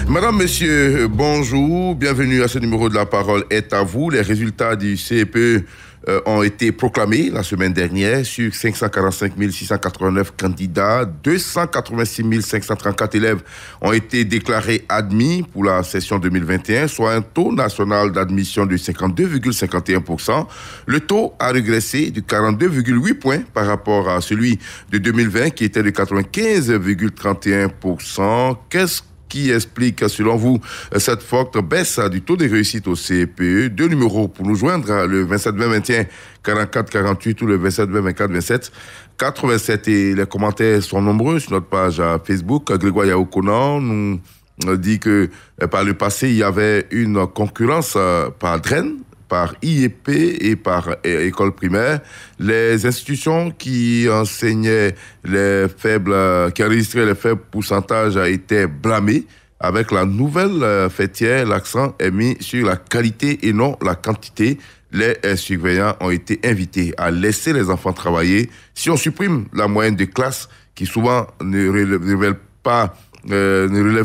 Madame, monsieur, bonjour. Bienvenue à ce numéro de La Parole est à vous. Les résultats du CEPE ont été proclamés la semaine dernière sur 545 689 candidats. 286 534 élèves ont été déclarés admis pour la session 2021, soit un taux national d'admission de 52,51%. Le taux a régressé de 42,8 points par rapport à celui de 2020 qui était de 95,31%. Qu'est-ce qui explique, selon vous, cette forte baisse du taux de réussite au CPE? Deux numéros pour nous joindre, le 27 20 21 44 48 ou le 27 20 24 27 87. Et les commentaires sont nombreux sur notre page Facebook. Grégoire Yaoukonan nous dit que par le passé, il y avait une concurrence par DREN, par IEP et par école primaire. Les institutions qui enseignaient les faibles, qui enregistraient les faibles pourcentages étaient blâmées. Avec la nouvelle fêtière, l'accent est mis sur la qualité et non la quantité. Les surveillants ont été invités à laisser les enfants travailler. Si on supprime la moyenne de classe, qui souvent ne relève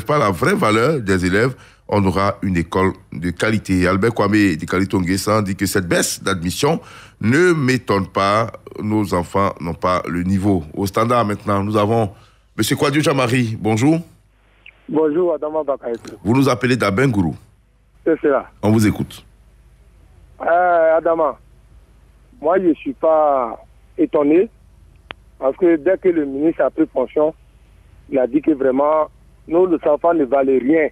pas la vraie valeur des élèves, on aura une école de qualité. Albert Kwame de Kalitonguessan dit que cette baisse d'admission ne m'étonne pas. Nos enfants n'ont pas le niveau. Au standard maintenant, nous avons M. Kwadio Jamari. Bonjour. Bonjour, Adama Bakaïtou. Vous nous appelez d'Abengourou. C'est cela. On vous écoute. Adama, moi je ne suis pas étonné parce que dès que le ministre a pris fonction, il a dit que vraiment, nous, les enfants ne valaient rien.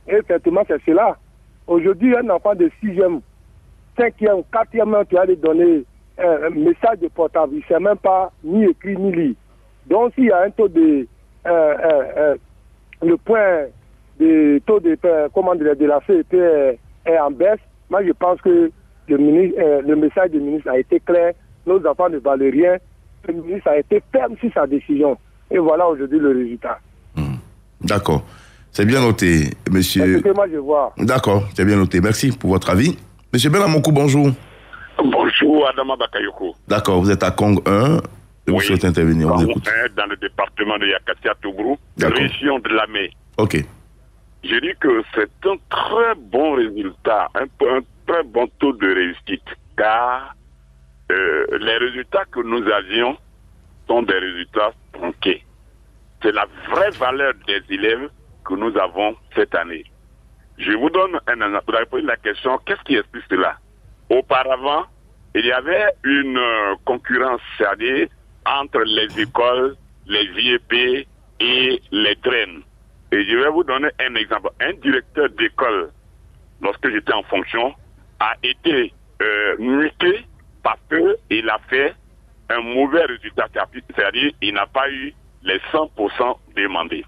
Et effectivement, c'est cela. Aujourd'hui, un enfant de 6e, 5e, 4e, tu as donner un message de portable. Il ne sait même pas ni écrit ni lire. Donc, s'il y a un taux de... le point de taux de la CEP est en baisse, moi, je pense que le message du ministre a été clair. Nos enfants ne valent rien. Le ministre a été ferme sur sa décision. Et voilà aujourd'hui le résultat. D'accord. C'est bien noté, monsieur. C'est ce que moi je vois. D'accord, c'est bien noté. Merci pour votre avis. Monsieur Benamokou, bonjour. Bonjour, Adama Bakayoko. D'accord, vous êtes à Kong 1. Vous souhaitez intervenir, on vous écoute. Dans le département de Yakatia Tobrou, région de Lamé. Ok. Je dis que c'est un très bon résultat, un très bon taux de réussite, car les résultats que nous avions sont des résultats tronqués. C'est la vraie valeur des élèves que nous avons cette année. Je vous donne un exemple. Vous avez posé la question, qu'est-ce qui explique cela? Auparavant, il y avait une concurrence serrée entre les écoles, les IEP et les DREN. Et je vais vous donner un exemple. Un directeur d'école, lorsque j'étais en fonction, a été muté parce qu'il a fait un mauvais résultat, c'est-à-dire il n'a pas eu les 100% demandés.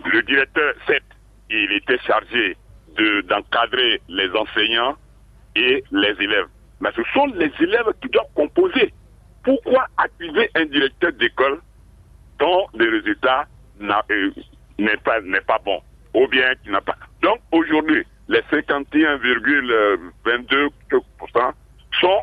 Le directeur, certes, il était chargé d'encadrer les enseignants et les élèves. Mais ce sont les élèves qui doivent composer. Pourquoi accuser un directeur d'école dont le résultat n'est pas bon, ou bien qui n'a pas... Donc aujourd'hui, les 51,22%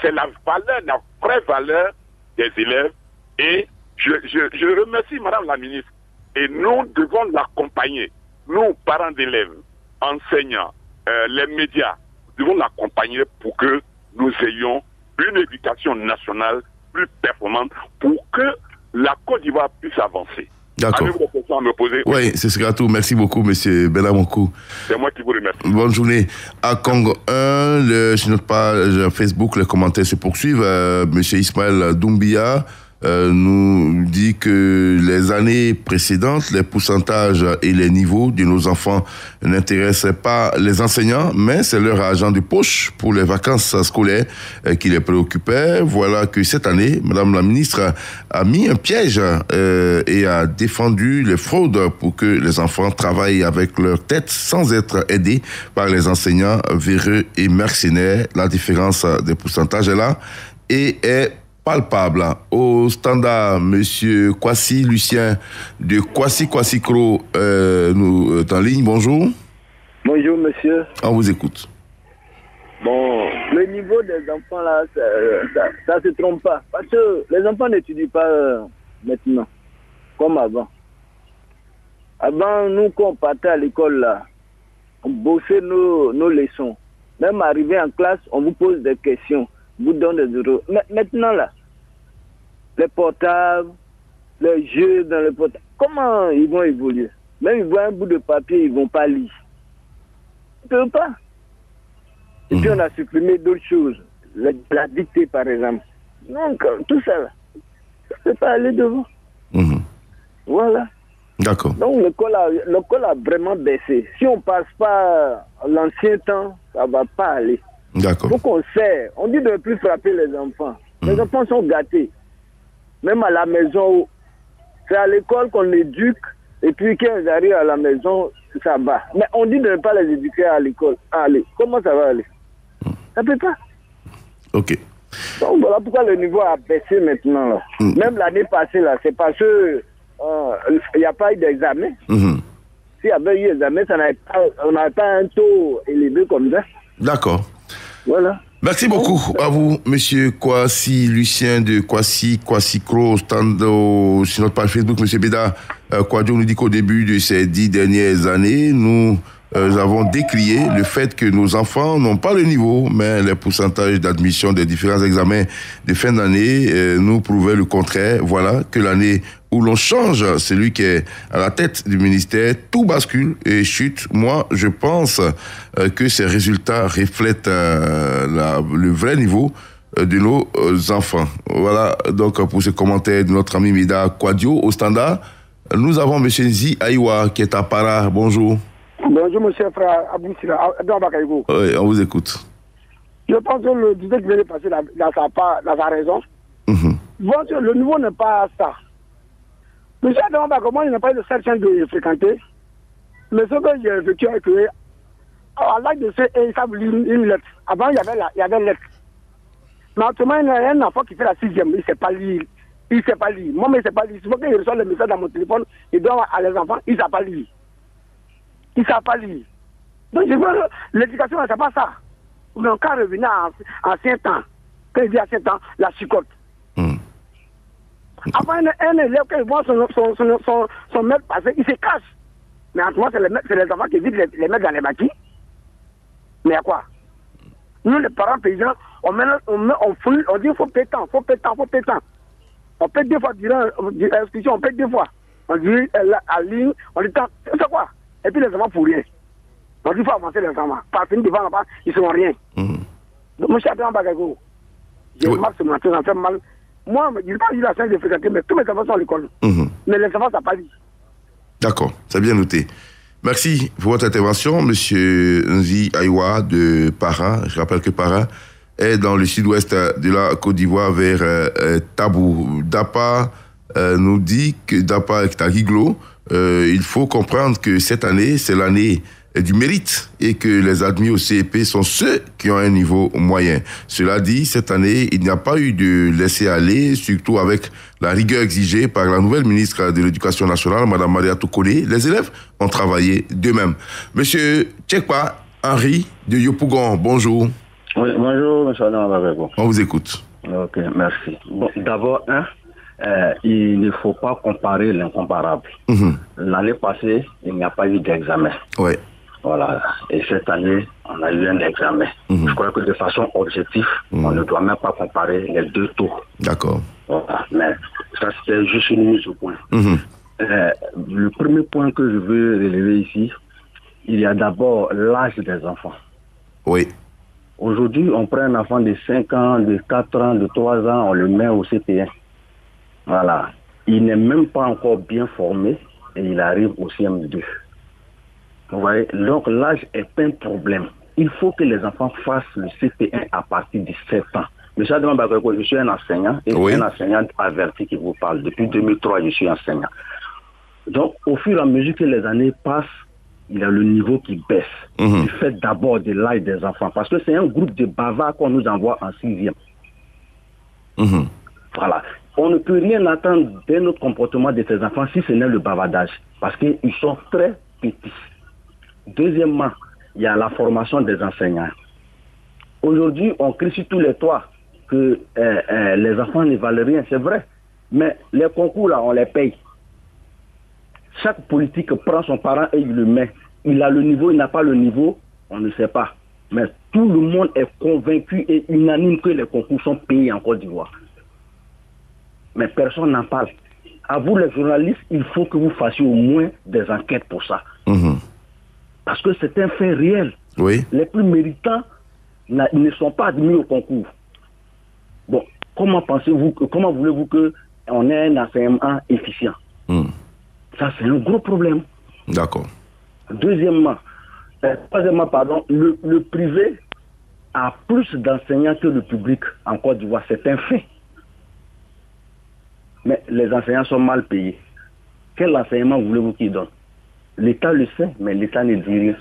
c'est la valeur, la vraie valeur des élèves. Et je remercie Madame la ministre. Et nous devons l'accompagner. Nous, parents d'élèves, enseignants, les médias, devons l'accompagner pour que nous ayons une éducation nationale plus performante pour que la Côte d'Ivoire puisse avancer. D'accord. Avez-vous des questions à me poser? Oui, c'est ce tout. Merci beaucoup, monsieur Benamokou. C'est moi qui vous remercie. Bonne journée. À Congo 1, sur notre page Facebook, les commentaires se poursuivent. Monsieur Ismaël Doumbia nous dit que les années précédentes, les pourcentages et les niveaux de nos enfants n'intéressaient pas les enseignants, mais c'est leur argent de poche pour les vacances scolaires qui les préoccupait. Voilà que cette année, Madame la ministre a mis un piège et a défendu les fraudes pour que les enfants travaillent avec leur tête sans être aidés par les enseignants véreux et mercenaires. La différence des pourcentages est là et est palpable. Au standard, monsieur Kwasi Lucien de Kwasi Kro nous est en ligne. Bonjour. Bonjour, monsieur. On vous écoute. Bon, le niveau des enfants là, ça se trompe pas. Parce que les enfants n'étudient pas maintenant, comme avant. Avant, nous, quand on partait à l'école, là, on bossait nos leçons. Même arrivé en classe, on vous pose des questions, on vous donne des euros. Mais maintenant, là, les portables, les jeux dans les portables, comment ils vont évoluer? Même ils voient un bout de papier, ils ne vont pas lire. Ils ne peuvent pas. Et puis on a supprimé d'autres choses. La dictée, par exemple. Donc, tout ça, là, ça ne peut pas aller devant. Voilà. D'accord. Donc l'école a vraiment baissé. Si on ne passe pas à l'ancien temps, ça ne va pas aller. D'accord. Il faut qu'on sait. On dit de ne plus frapper les enfants. Les enfants sont gâtés. Même à la maison, c'est à l'école qu'on éduque. Et puis quand ils arrivent à la maison, ça va. Mais on dit de ne pas les éduquer à l'école. Allez, comment ça va aller? Ça ne peut pas. Ok. Donc voilà pourquoi le niveau a baissé maintenant. Là. Même l'année passée, là, c'est parce que il n'y a pas eu d'examen. S'il y avait eu examen, on n'avait pas un taux élevé comme ça. D'accord. Voilà. Merci beaucoup à vous, monsieur Kwasi Lucien de Kwasi Kro, stand sur notre page Facebook. Monsieur Beda Kwadjo nous dit qu'au début de ces 10 dernières années, nous avons décrié le fait que nos enfants n'ont pas le niveau, mais les pourcentages d'admission des différents examens de fin d'année nous prouvaient le contraire. Voilà que l'année où l'on change celui qui est à la tête du ministère, tout bascule et chute. Moi, je pense que ces résultats reflètent le vrai niveau de nos enfants. Voilà donc pour ce commentaire de notre ami Mida Kwadjo au standard. Nous avons M. Nzi Aïwa qui est à Para. Bonjour. Bonjour, monsieur frère Aboussira. Oui, on vous écoute. Je pense que le disait qui vient de passer dans sa raison. Bon, le niveau n'est pas ça. Monsieur Adam comment il n'a pas eu de certains de fréquenter. Mais ce que j'ai vécu avec eux, à l'âge de ces ils savent lire une lettre. Avant, il y avait lettre. Mais autrement, il y a un enfant qui fait la 6e, il ne sait pas lire. Il ne sait pas lire. Moi, mais il ne sait pas lire. Souvent, quand il reçoit le message dans mon téléphone, il donne à les enfants, ils ne savent pas lire. Ils ne savent pas lire. Donc, je veux l'éducation, ce n'est pas ça. Mais on peut revenir à ancien temps. Quand il dit ancien temps, la chicotte. Avant, un élève, quand il voit son maître passer, il se cache. Mais en tout cas, c'est les enfants qui évitent les mettre dans les bâtis. Mais à quoi? Nous, les parents paysans, on fouille, on dit faut payer tant. On paye 2 fois durant l'inscription, on paye 2 fois. On dit à ligne, on dit tant, c'est quoi? Et puis les enfants pour rien. On dit il faut avancer les enfants. Par fin devant là-bas, ils sont rien. Donc, moi, je suis à Bagago. J'ai remarqué ce matin, ça fait mal. Moi, je n'ai pas eu la chance de fréquenter, mais tous mes enfants sont à l'école. Mais les enfants, ça n'a pas dit. D'accord, c'est bien noté. Merci pour votre intervention, monsieur Nzi Aïwa de Para. Je rappelle que Para est dans le sud-ouest de la Côte d'Ivoire vers Tabou. Dapa nous dit que Dapa est à Riglo. Il faut comprendre que cette année, c'est l'année du mérite et que les admis au CEP sont ceux qui ont un niveau moyen. Cela dit, cette année, il n'y a pas eu de laisser-aller, surtout avec la rigueur exigée par la nouvelle ministre de l'Éducation nationale, Mme Maria Tokone. Les élèves ont travaillé d'eux-mêmes. Monsieur Tchekpa Henri de Yopougon, bonjour. Oui, bonjour, monsieur Adam. On vous écoute. Ok, merci. Bon, d'abord, il ne faut pas comparer l'incomparable. L'année passée, il n'y a pas eu d'examen. Oui. Voilà. Et cette année, on a eu un examen. Je crois que de façon objective, on ne doit même pas comparer les 2 taux. D'accord. Voilà. Mais ça, c'était juste une mise au point. Le premier point que je veux relever ici, il y a d'abord l'âge des enfants. Oui. Aujourd'hui, on prend un enfant de 5 ans, de 4 ans, de 3 ans, on le met au CP1. Voilà. Il n'est même pas encore bien formé et il arrive au CM2. Vous voyez, donc l'âge est un problème. Il faut que les enfants fassent le CP1 à partir de 7 ans. Monsieur Adam Bakayoko, je suis un enseignant et un enseignant averti qui vous parle. Depuis 2003, je suis enseignant. Donc, au fur et à mesure que les années passent, il y a le niveau qui baisse. Du fait d'abord de l'âge des enfants. Parce que c'est un groupe de bavards qu'on nous envoie en 6e. Voilà. On ne peut rien attendre d'un autre comportement de ces enfants si ce n'est le bavardage. Parce qu'ils sont très petits. Deuxièmement, il y a la formation des enseignants. Aujourd'hui, on crie sur tous les toits que les enfants ne valent rien, c'est vrai. Mais les concours, là, on les paye. chaque politique prend son parent et il le met. Il a le niveau, il n'a pas le niveau, on ne sait pas. Mais tout le monde est convaincu et unanime que les concours sont payés en Côte d'Ivoire. Mais personne n'en parle. À vous les journalistes, il faut que vous fassiez au moins des enquêtes pour ça. Parce que c'est un fait réel. Oui. Les plus méritants ne sont pas admis au concours. Bon, comment voulez-vous qu'on ait un enseignement efficient? Ça, c'est un gros problème. D'accord. Troisièmement, le privé a plus d'enseignants que le public en Côte d'Ivoire. C'est un fait. Mais les enseignants sont mal payés. Quel enseignement voulez-vous qu'ils donnent? L'État le sait, mais l'État ne dit rien.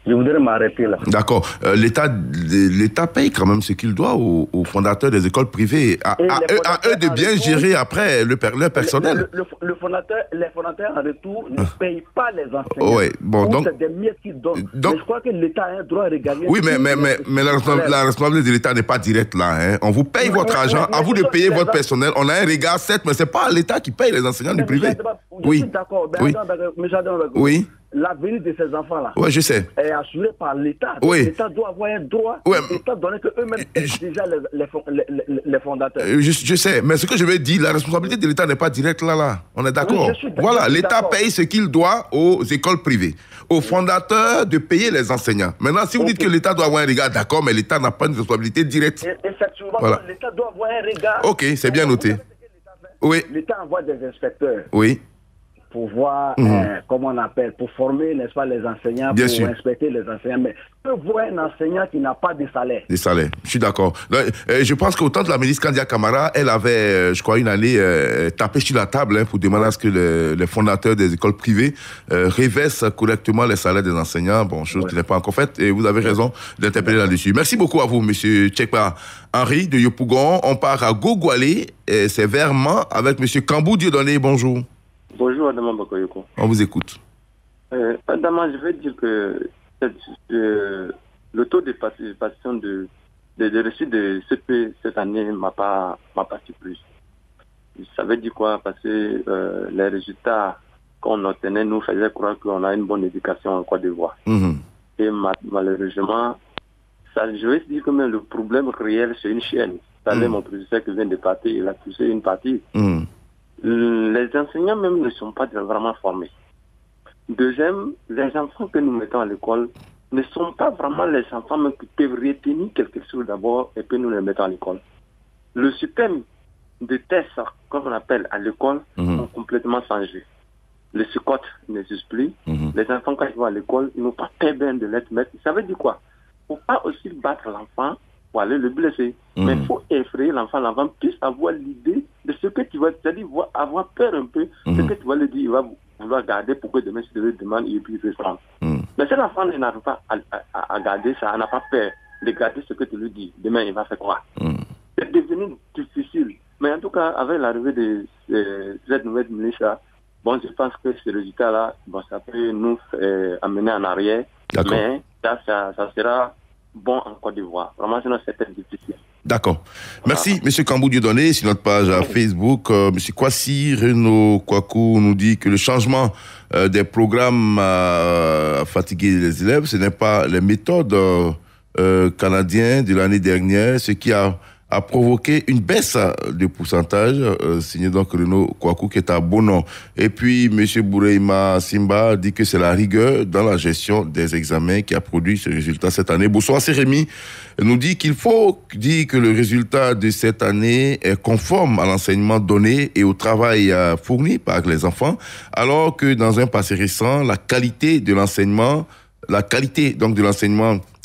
Je voudrais m'arrêter là. D'accord. L'État paye quand même ce qu'il doit aux fondateurs des écoles privées. À eux de bien gérer après le personnel. Les fondateurs en retour ne payent pas les enseignants. Ouais, bon, donc c'est des miettes qu'ils donnent. Mais je crois que l'État a un droit à regarder. Oui, mais la responsabilité de l'État n'est pas directe là. Hein. On vous paye votre argent, à vous de payer votre personnel. On a un regard, certes, mais ce n'est pas l'État qui paye les enseignants du privé. Je suis d'accord. Oui. L'avenir de ces enfants-là je sais. est assuré par l'État. Oui. L'État doit avoir un droit, étant donné qu'eux-mêmes sont déjà les fondateurs. Je sais, mais ce que je veux dire, la responsabilité de l'État n'est pas directe là. On est d'accord. Voilà, l'État paye ce qu'il doit aux écoles privées, aux fondateurs de payer les enseignants. Maintenant, si vous dites que l'État doit avoir un regard, d'accord, mais l'État n'a pas une responsabilité directe. Effectivement, l'État doit avoir un regard. Ok, c'est bien noté. Oui. L'État envoie des inspecteurs. Oui. Pour voir, comment on appelle, pour former, n'est-ce pas, les enseignants, bien pour sûr. inspecter les enseignants. Mais peut voir un enseignant qui n'a pas de salaire. Des salaires, je suis d'accord. Je pense qu'au temps de la ministre Kandia Camara, elle avait, je crois, une année tapé sur la table pour demander à ce que les fondateurs des écoles privées réversent correctement les salaires des enseignants. Bon, chose qui n'est pas encore faite. Et vous avez raison d'interpeller là-dessus. Merci beaucoup à vous, monsieur Tchekpa Henri de Yopougon. On part à Gogoualé, c'est Vermont, avec monsieur Kambou Dieudonné. Bonjour. Bonjour, Adama Bakoyoko. On vous écoute. Adama, je veux dire que le taux de participation de reçus de CP cette année m'a pas surpris. Ça veut dire quoi? Parce que les résultats qu'on obtenait nous faisaient croire qu'on a une bonne éducation en Côte d'Ivoire. Et malheureusement, je vais dire que même le problème réel, c'est une chaîne. Mon professeur qui vient de partir, il a poussé une partie. Les enseignants même ne sont pas vraiment formés. Deuxième, les enfants que nous mettons à l'école ne sont pas vraiment les enfants même qui peuvent retenir quelque chose d'abord et puis nous les mettons à l'école. Le système de tests, comme on appelle à l'école, ont complètement changé. Le SICOT n'existe plus. Les enfants, quand ils vont à l'école, ils n'ont pas très bien de l'être maître. Ça veut dire quoi? Il ne faut pas aussi battre l'enfant pour aller le blesser. Mais il faut effrayer l'enfant. L'enfant puisse avoir l'idée de ce que tu vas, c'est-à-dire avoir peur un peu, ce que tu vas lui dire, il va vouloir garder pour que demain, si tu lui demandes, il puisse répondre. Mais si l'enfant n'arrive pas à garder ça, n'a pas peur de garder ce que tu lui dis, demain, il va faire quoi? C'est devenu difficile. Mais en tout cas, avec l'arrivée de cette nouvelle ministre, bon, je pense que ce résultat-là, bon, ça peut nous amener en arrière. Mais ça sera bon en Côte d'Ivoire. Vraiment, sinon, c'est très difficile. D'accord. Merci, M. Kambou Dieudonné. Sur notre page Facebook, M. Kwasi Renaud Kwaku nous dit que le changement des programmes a fatigué les élèves. Ce n'est pas les méthodes canadiennes de l'année dernière, ce qui a provoqué une baisse de pourcentage, signé donc Renaud Kwaku, qui est à bon nom. Et puis, M. Boureima Simba dit que c'est la rigueur dans la gestion des examens qui a produit ce résultat cette année. Bonsoir, c'est Rémi. Nous dit qu'il faut dire que le résultat de cette année est conforme à l'enseignement donné et au travail fourni par les enfants, alors que dans un passé récent, la qualité de l'enseignement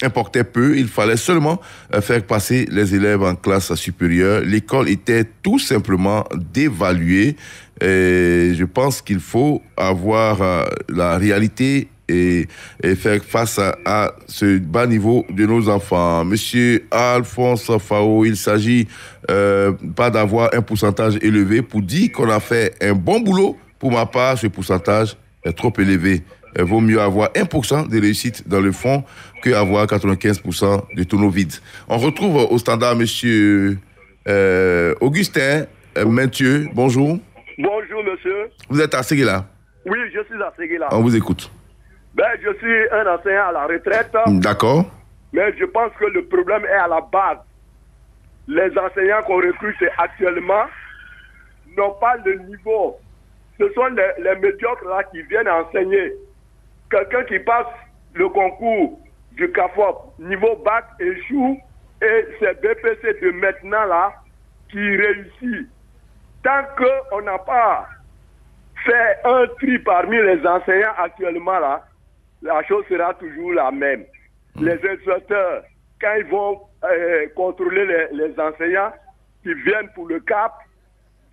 importait peu. Il fallait seulement faire passer les élèves en classe supérieure. L'école était tout simplement dévaluée. Et je pense qu'il faut avoir la réalité et faire face à ce bas niveau de nos enfants. Monsieur Alphonse Fao, il s'agit pas d'avoir un pourcentage élevé pour dire qu'on a fait un bon boulot. Pour ma part, ce pourcentage est trop élevé. Il vaut mieux avoir 1% de réussite dans le fond qu'avoir 95% de tonneaux vides. On retrouve au standard monsieur Augustin Mainthieu. Bonjour. Bonjour, monsieur. Vous êtes à Séguéla? Oui, je suis à Séguéla. On vous écoute. Ben, je suis un enseignant à la retraite. D'accord. Mais je pense que le problème est à la base. Les enseignants qu'on recrute actuellement n'ont pas le niveau. Ce sont les médiocres là qui viennent enseigner. Quelqu'un qui passe le concours du CAFOP, niveau bac, échoue, et c'est BPC de maintenant là qui réussit. Tant qu'on n'a pas fait un tri parmi les enseignants actuellement là, la chose sera toujours la même. Les instructeurs, quand ils vont contrôler les enseignants qui viennent pour le CAP,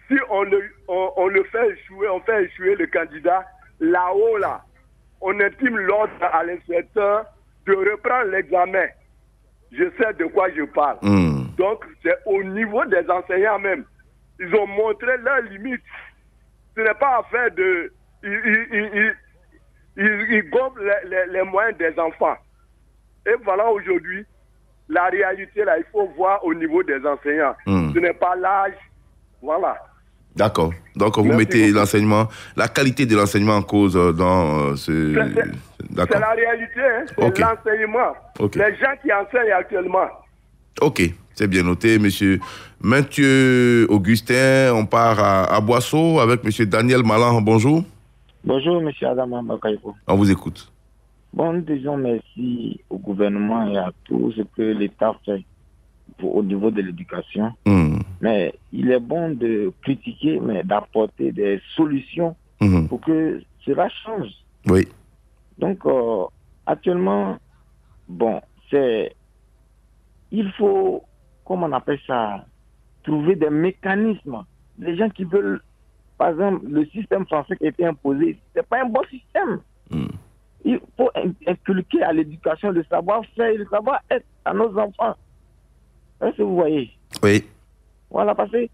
si on le fait échouer, on fait échouer le candidat, là-haut là, on intime l'ordre à l'inspecteur de reprendre l'examen. Je sais de quoi je parle. Donc, c'est au niveau des enseignants même. Ils ont montré leurs limites. Ce n'est pas affaire de... Ils gonflent les moyens des enfants. Et voilà aujourd'hui, la réalité, là, il faut voir au niveau des enseignants. Ce n'est pas l'âge. Voilà. D'accord. Donc, vous mettez l'enseignement, la qualité de l'enseignement en cause dans ce... C'est la réalité, hein. C'est l'enseignement. Les gens qui enseignent actuellement. Ok, c'est bien noté, monsieur Mathieu Augustin. On part à Boisseau avec monsieur Daniel Malan. Bonjour. Bonjour, monsieur Adama Bakaïko. On vous écoute. Bon, nous disons merci au gouvernement et à tout ce que l'État fait au niveau de l'éducation. Mais il est bon de critiquer, mais d'apporter des solutions pour que cela change. Oui. Donc, actuellement, bon, il faut, comment on appelle ça, trouver des mécanismes. Les gens qui veulent, par exemple, le système français qui a été imposé, c'est pas un bon système. Il faut inculquer à l'éducation le savoir-faire, le savoir-être à nos enfants. Est-ce que vous voyez? Oui. Voilà, parce que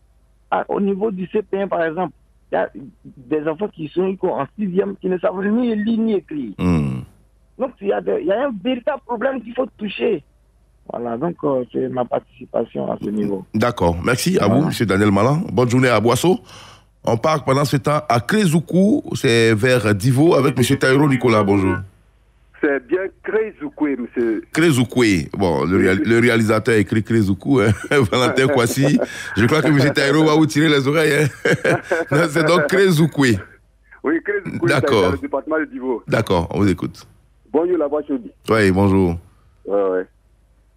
au niveau du CP1, par exemple, il y a des enfants qui sont en 6e qui ne savent ni lire ni écrire. Donc, il y a un véritable problème qu'il faut toucher. Voilà, donc c'est ma participation à ce niveau. D'accord. Merci à vous, M. Daniel Malan. Bonne journée à Boisseau. On part pendant ce temps à Krezoukou, c'est vers Divo, avec M. Taïro Nicolas. Bonjour. C'est bien Krezoukou, monsieur. Krezoukou. Bon, le réalisateur a écrit Krezoukou, hein. Valentin Kwasi. Je crois que M. Taïro va vous tirer les oreilles. Hein. Non, c'est donc Krezoukou. Oui, Krezoukou, d'accord. C'est le département de Divo. D'accord, on vous écoute. Bonjour, la voix chaude. Oui, bonjour. Ouais.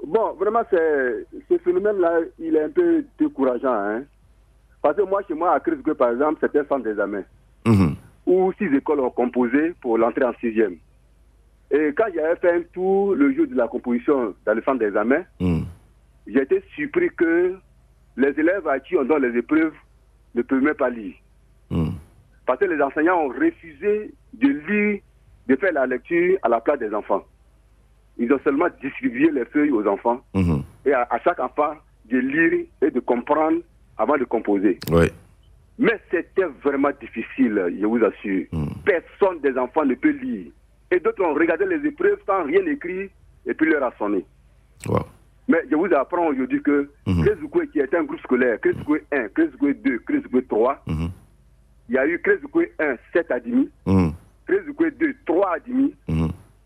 Bon, vraiment, ce phénomène-là, il est un peu décourageant. Hein? Parce que moi, chez moi, à Krezoukou, par exemple, c'est un centre d'examen. Où 6 écoles ont composé pour l'entrée en 6e. Et quand j'avais fait un tour le jour de la composition dans le centre d'examen, j'ai été surpris que les élèves à qui on donne les épreuves ne peuvent même pas lire. Parce que les enseignants ont refusé de lire, de faire la lecture à la place des enfants. Ils ont seulement distribué les feuilles aux enfants et à chaque enfant de lire et de comprendre avant de composer. Ouais. Mais c'était vraiment difficile, je vous assure. Personne des enfants ne peut lire. Et d'autres ont regardé les épreuves sans rien écrire et puis leur a sonné. Wow. Mais je vous apprends aujourd'hui que Krezoukou, qui est un groupe scolaire, Krezoukou 1, Krezoukou 2, Krezoukou 3, il y a eu Krezoukou 1, 7 à 10 Krezoukou 2, 3 à 10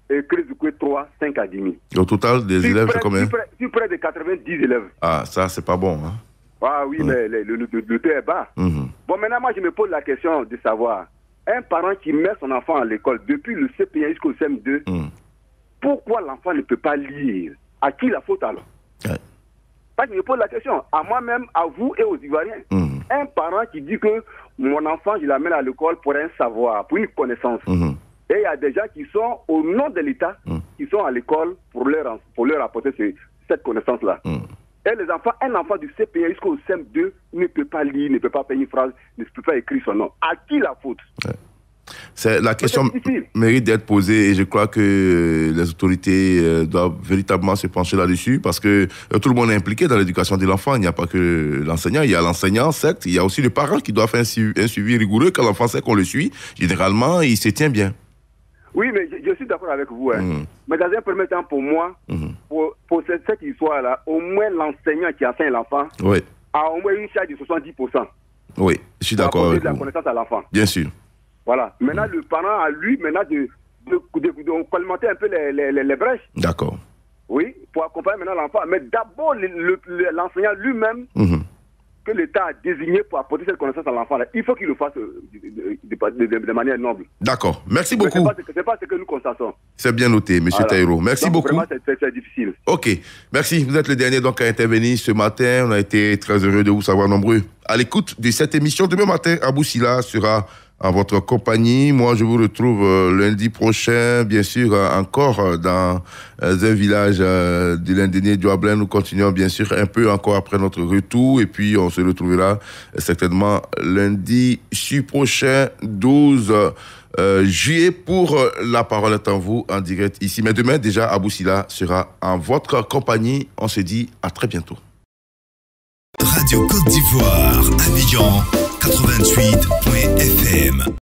et Krezoukou 3, 5 à 10 Au total, des élèves, c'est combien? Sur près de 90 élèves. Ah, ça, c'est pas bon. Hein? Ah oui, mais le taux est bas. Bon, maintenant, moi, je me pose la question de savoir, un parent qui met son enfant à l'école depuis le CP1 jusqu'au CM2, pourquoi l'enfant ne peut pas lire? À qui la faute alors? Parce que je me pose la question, à moi-même, à vous et aux Ivoiriens. Un parent qui dit que mon enfant, je l'amène à l'école pour un savoir, pour une connaissance. Et il y a des gens qui sont, au nom de l'État, qui sont à l'école pour leur apporter cette connaissance-là. Et les enfants, un enfant du CP1 jusqu'au CM2 ne peut pas lire, ne peut pas faire une phrase, ne peut pas écrire son nom. À qui la faute? La question mérite d'être posée et je crois que les autorités doivent véritablement se pencher là-dessus parce que tout le monde est impliqué dans l'éducation de l'enfant. Il n'y a pas que l'enseignant, il y a l'enseignant, certes, il y a aussi le parent qui doit faire un suivi rigoureux. Quand l'enfant sait qu'on le suit, généralement, il se tient bien. Oui, mais je suis d'accord avec vous. Hein. Mais dans un premier temps, pour moi, pour cette histoire-là, au moins l'enseignant qui enseigne l'enfant a au moins une charge de 70%. Oui, je suis d'accord avec de la vous. connaissance à l'enfant. Bien sûr. Voilà. Maintenant, le parent a lui, maintenant, de colmater un peu les brèches. D'accord. Oui, pour accompagner maintenant l'enfant. Mais d'abord, l'enseignant lui-même, que l'État a désigné pour apporter cette connaissance à l'enfant, il faut qu'il le fasse de manière noble. D'accord. Merci beaucoup. C'est pas ce que nous constatons. C'est bien noté, M. Taïro. Merci beaucoup. Vraiment, c'est difficile. Ok. Merci. Vous êtes le dernier donc à intervenir ce matin. On a été très heureux de vous savoir nombreux à l'écoute de cette émission. Demain matin, Abou Sila sera en votre compagnie. Moi, je vous retrouve lundi prochain, bien sûr, encore dans un village de l'Indénié du Hablin. Nous continuons, bien sûr, un peu encore après notre retour. Et puis, on se retrouvera certainement lundi prochain, 12 juillet, pour La Parole est en vous, en direct ici. Mais demain, déjà, Abou Sila sera en votre compagnie. On se dit à très bientôt. Radio Côte d'Ivoire, Abidjan 88.fm.